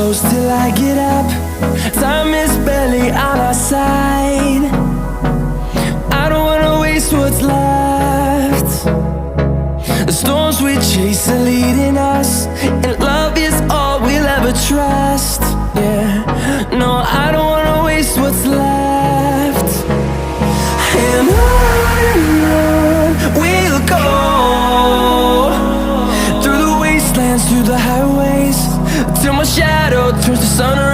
close till I get up. Time is barely on our side. I don't wanna waste what's left. The storms we chase are leading us, and love is all we'll ever trust. Yeah, no, I don't wanna waste what's left. And on we'll go, through the wastelands, through the highways, till my shadow turns to sun